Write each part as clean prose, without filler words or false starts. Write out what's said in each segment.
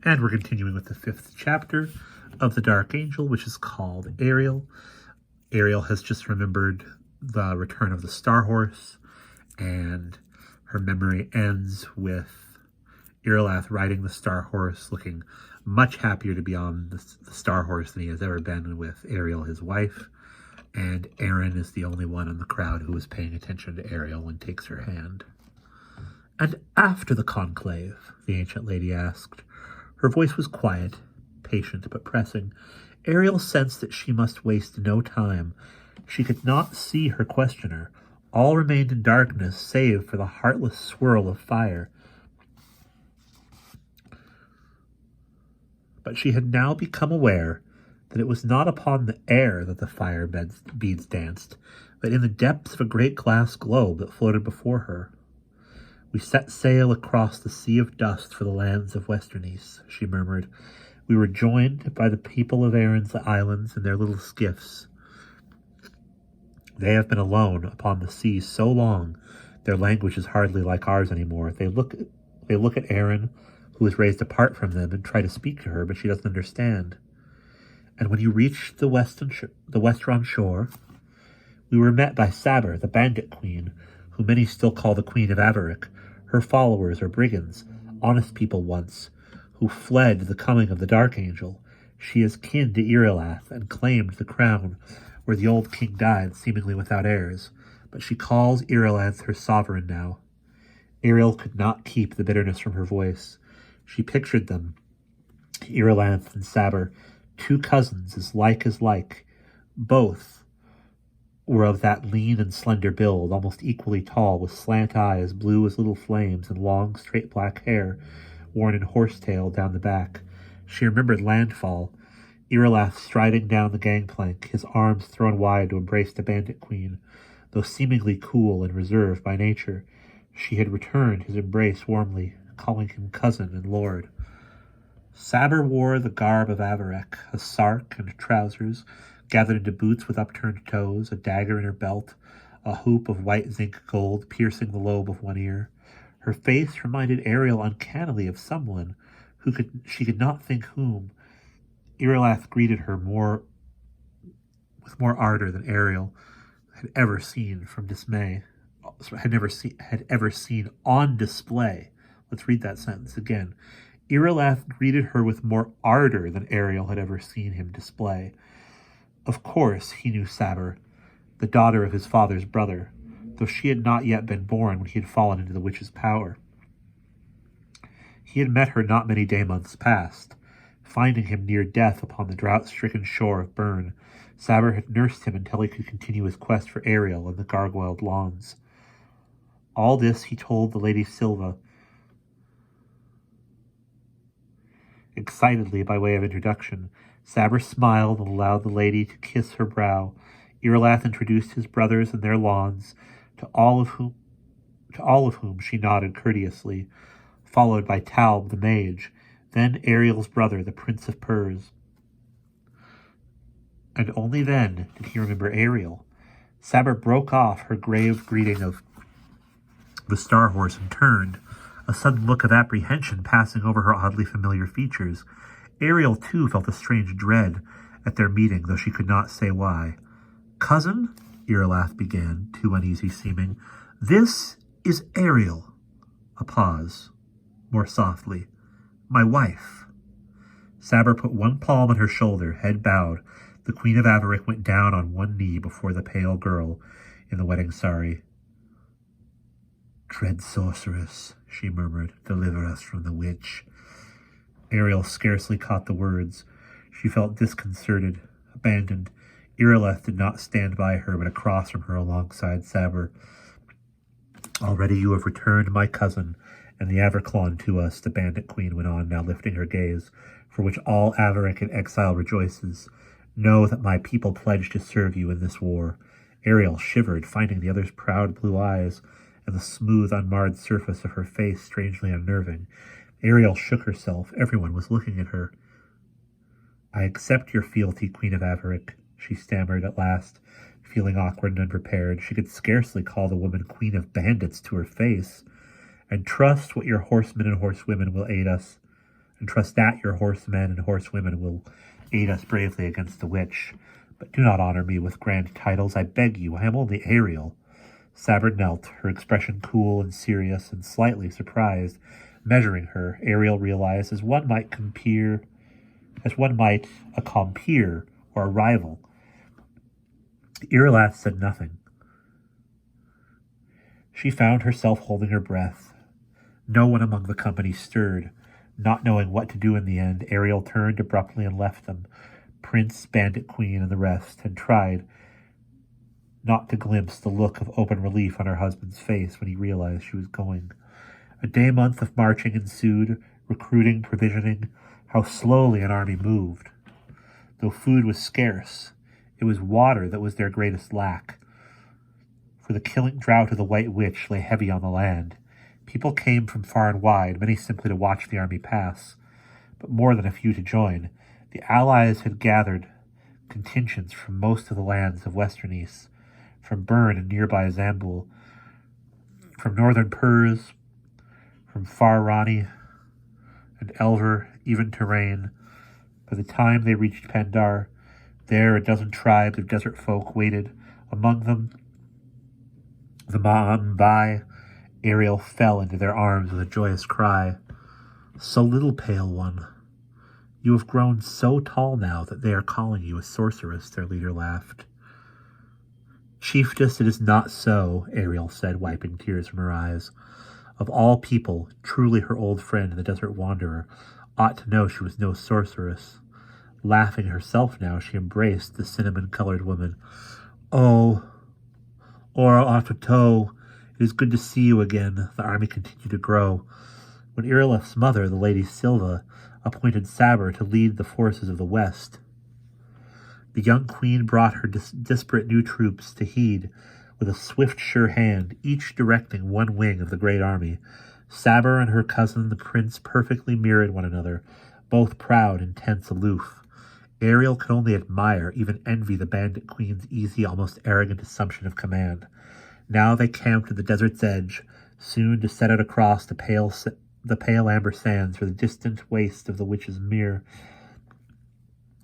And we're continuing with the 5th chapter of the Dark Angel, which is called Ariel. Ariel has just remembered the return of the Star Horse, and her memory ends with Irileth riding the Star Horse, looking much happier to be on the Star Horse than he has ever been with Ariel, his wife. And Aaron is the only one in the crowd who is paying attention to Ariel and takes her hand. "And after the conclave?" the ancient lady asked. Her voice was quiet, patient, but pressing. Ariel sensed that she must waste no time. She could not see her questioner. All remained in darkness, save for the heartless swirl of fire. But she had now become aware that it was not upon the air that the fire beads danced, but in the depths of a great glass globe that floated before her. "We set sail across the sea of dust for the lands of Westernice," she murmured. "We were joined by the people of Aaron's islands in their little skiffs. They have been alone upon the sea so long, their language is hardly like ours anymore. They look at Aaron, who is raised apart from them, and try to speak to her, but she doesn't understand. And when you reached the western shore, we were met by Saber, the Bandit Queen, who many still call the Queen of Avaric. Her followers are brigands, honest people once, who fled the coming of the Dark Angel. She is kin to Irileth and claimed the crown where the old king died, seemingly without heirs, but she calls Irileth her sovereign now." Ariel could not keep the bitterness from her voice. She pictured them, Irileth and Saber, two cousins as like. Both were of that lean and slender build, almost equally tall, with slant eyes, blue as little flames, and long, straight black hair worn in horsetail down the back. She remembered landfall, Irileth striding down the gangplank, his arms thrown wide to embrace the Bandit Queen. Though seemingly cool and reserved by nature, she had returned his embrace warmly, calling him cousin and lord. Saber wore the garb of Avaric, a sark and trousers, gathered into boots with upturned toes, a dagger in her belt, a hoop of white zinc gold piercing the lobe of one ear. Her face reminded Ariel uncannily of someone she could not think whom. Irileth greeted her with more ardor than Ariel had ever seen on display. Let's read that sentence again. Irileth greeted her with more ardor than Ariel had ever seen him display. Of course, he knew Saber, the daughter of his father's brother, though she had not yet been born when he had fallen into the witch's power. He had met her not many day-months past. Finding him near death upon the drought-stricken shore of Bern, Saber had nursed him until he could continue his quest for Ariel in the gargoyled lawns. All this he told the Lady Silva, excitedly by way of introduction. Saber smiled and allowed the lady to kiss her brow. Irileth introduced his brothers and their lawns, to all of whom she nodded courteously, followed by Taub the mage, then Ariel's brother, the Prince of Purs. And only then did he remember Ariel. Saber broke off her grave greeting of the Star Horse and turned, a sudden look of apprehension passing over her oddly familiar features. Ariel, too, felt a strange dread at their meeting, though she could not say why. "Cousin," Irileth began, too uneasy seeming, "this is Ariel." A pause. More softly. "My wife." Saber put one palm on her shoulder, head bowed. The Queen of Avaric went down on one knee before the pale girl in the wedding sari. "Dread sorceress," she murmured, "deliver us from the witch." Ariel scarcely caught the words. She felt disconcerted, abandoned. Irileth did not stand by her, but across from her alongside Saber. "Already you have returned my cousin and the Averclawn to us," the Bandit Queen went on, now lifting her gaze, "for which all Avaric in exile rejoices. Know that my people pledge to serve you in this war." Ariel shivered, finding the other's proud blue eyes and the smooth, unmarred surface of her face strangely unnerving. Ariel shook herself. Everyone was looking at her. "I accept your fealty, Queen of Avaric," she stammered at last, feeling awkward and unprepared. She could scarcely call the woman Queen of Bandits to her face. "And trust what your horsemen and horsewomen will aid us, and trust that your horsemen and horsewomen will aid us bravely against the witch. But do not honor me with grand titles, I beg you. I am only Ariel. Saber knelt, her expression cool and serious and slightly surprised. Measuring her, Ariel realized as one might a compeer or a rival. Irelath said nothing. She found herself holding her breath. No one among the company stirred. Not knowing what to do in the end, Ariel turned abruptly and left them. Prince, Bandit Queen, and the rest had tried not to glimpse the look of open relief on her husband's face when he realized she was going. A day-month of marching ensued, recruiting, provisioning. How slowly an army moved. Though food was scarce, it was water that was their greatest lack. For the killing drought of the White Witch lay heavy on the land. People came from far and wide, many simply to watch the army pass, but more than a few to join. The Allies had gathered contingents from most of the lands of Western East, from Bern and nearby Zambul, from northern Purs, from far Rani and Elver, even Terrain. By the time they reached Pandar, there a dozen tribes of desert folk waited. Among them, the Ma'ambai. Ariel fell into their arms with a joyous cry. So little, pale one. You have grown so tall now that they are calling you a sorceress, their leader laughed. Chiefess, it is not so, Ariel said, wiping tears from her eyes. Of all people, truly her old friend, the desert wanderer, ought to know she was no sorceress. Laughing herself now, she embraced the cinnamon-colored woman. Oh, Ora Autoto, it is good to see you again. The army continued to grow. When Ireleth's mother, the Lady Silva, appointed Saber to lead the forces of the West, the young queen brought her disparate new troops to heed with a swift, sure hand, each directing one wing of the great army. Saber and her cousin, the prince, perfectly mirrored one another, both proud and tense aloof. Ariel could only admire, even envy the Bandit Queen's easy, almost arrogant assumption of command. Now they camped at the desert's edge, soon to set out across the pale amber sands for the distant waste of the witch's mere.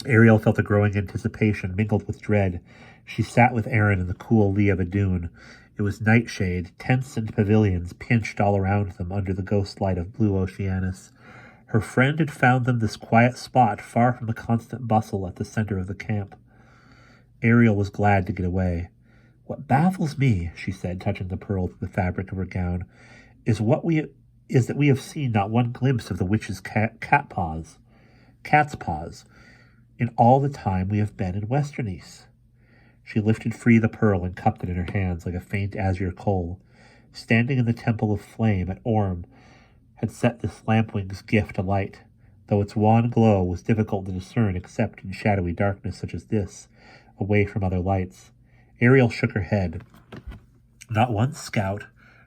Ariel felt a growing anticipation mingled with dread. She sat with Aaron in the cool lee of a dune. It was nightshade, tents and pavilions pinched all around them under the ghost light of blue Oceanus. Her friend had found them this quiet spot far from the constant bustle at the center of the camp. Ariel was glad to get away. What baffles me, she said, touching the pearl to the fabric of her gown, is that we have seen not one glimpse of the witch's cat's paws, in all the time we have been in Western East. She lifted free the pearl and cupped it in her hands like a faint azure coal. Standing in the temple of flame at Orm had set this lampwing's gift alight, though its wan glow was difficult to discern except in shadowy darkness such as this, away from other lights. Ariel shook her head. Not one scout,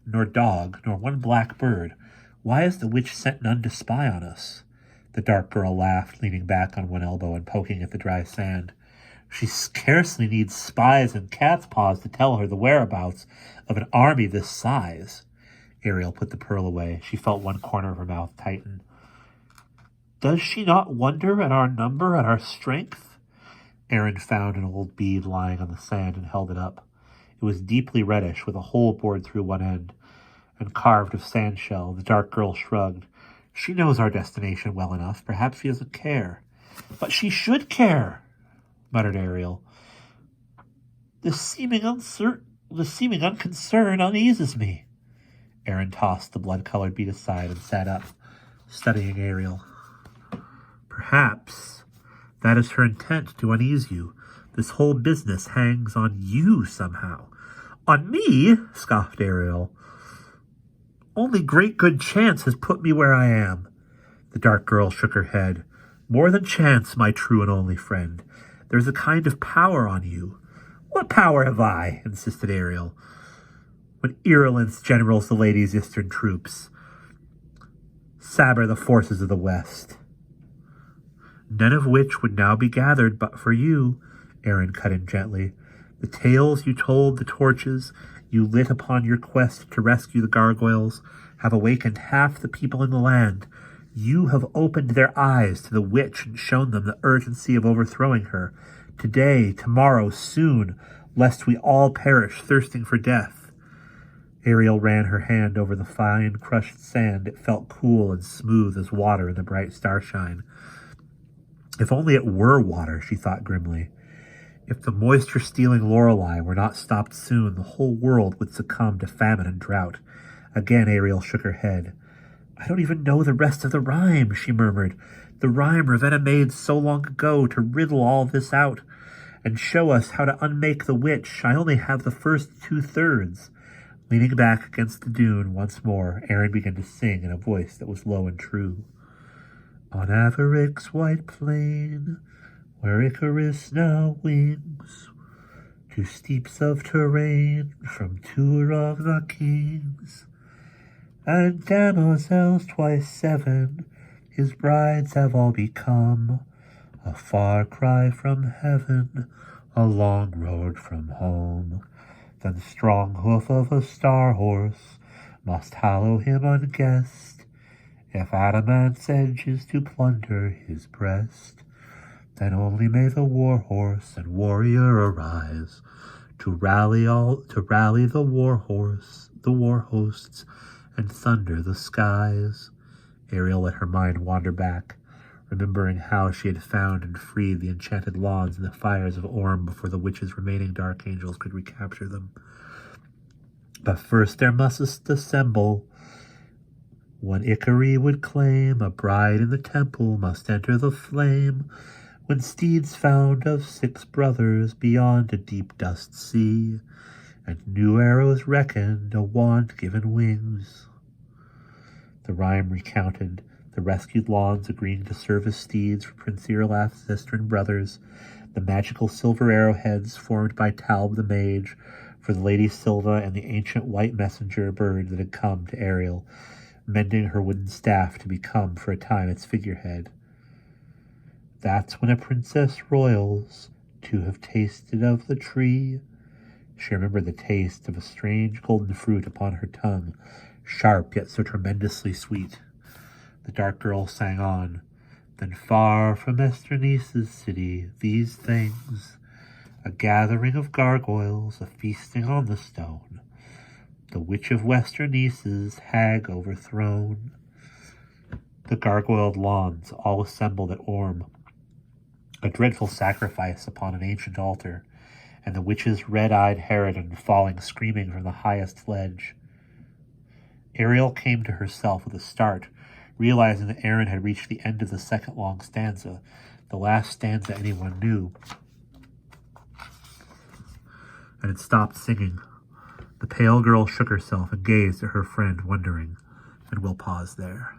nor dog, nor one black bird. Why has the witch sent none to spy on us? The dark girl laughed, leaning back on one elbow and poking at the dry sand. She scarcely needs spies and cat's paws to tell her the whereabouts of an army this size. Ariel put the pearl away. She felt one corner of her mouth tighten. Does she not wonder at our number, at our strength? Aaron found an old bead lying on the sand and held it up. It was deeply reddish, with a hole bored through one end, and carved of sandshell. The dark girl shrugged. She knows our destination well enough. Perhaps she doesn't care. But she should care, muttered Ariel. The seeming unconcern uneases me. Aaron tossed the blood-colored bead aside and sat up, studying Ariel. Perhaps that is her intent, to unease you. This whole business hangs on you somehow. On me? Scoffed Ariel. Only great good chance has put me where I am. The dark girl shook her head. More than chance, my true and only friend. There's a kind of power on you. What power have I? Insisted Ariel. When Ireland's generals the ladies' eastern troops, Saber the forces of the west. None of which would now be gathered but for you, Aaron cut in gently. The tales you told, the torches you lit upon your quest to rescue the gargoyles, have awakened half the people in the land. You have opened their eyes to the witch and shown them the urgency of overthrowing her. Today, tomorrow, soon, lest we all perish thirsting for death. Ariel ran her hand over the fine, crushed sand. It felt cool and smooth as water in the bright starshine. If only it were water, she thought grimly. If the moisture-stealing Lorelei were not stopped soon, the whole world would succumb to famine and drought. Again Ariel shook her head. I don't even know the rest of the rhyme, she murmured. The rhyme Ravenna made so long ago to riddle all this out and show us how to unmake the witch. I only have the first 2/3. Leaning back against the dune once more, Aaron began to sing in a voice that was low and true. On Averick's white plain, where Icarus now wings, to steeps of terrain from tour of the kings, and damosels twice 7, his brides have all become, a far cry from heaven, a long road from home. Then strong hoof of a star horse must hallow him unguessed, if adamant's edge is to plunder his breast. Then only may the war horse and warrior arise to rally the war hosts, and thunder the skies. Ariel let her mind wander back, remembering how she had found and freed the enchanted lawns in the fires of Orm before the witch's remaining dark angels could recapture them. But first there must assemble one Icary would claim, a bride in the temple must enter the flame, when steeds found of 6 brothers beyond a deep dust sea, and new arrows reckoned, a wand given wings. The rhyme recounted the rescued lawns agreeing to serve as steeds for Prince Iarlath's Sistren brothers, the magical silver arrowheads formed by Talb the mage for the Lady Silva, and the ancient white messenger bird that had come to Ariel, mending her wooden staff to become for a time its figurehead. That's when a princess royals to have tasted of the tree. She remembered the taste of a strange golden fruit upon her tongue, sharp yet so tremendously sweet. The dark girl sang on. Then far from Esternice's city, these things, a gathering of gargoyles, a feasting on the stone, the witch of Westernice's hag overthrown. The gargoyled lawns all assembled at Orm, a dreadful sacrifice upon an ancient altar, and the witch's red-eyed harridan falling screaming from the highest ledge. Ariel came to herself with a start, realizing that Aaron had reached the end of the second long stanza, the last stanza anyone knew, and had stopped singing. The pale girl shook herself and gazed at her friend, wondering, and we'll pause there.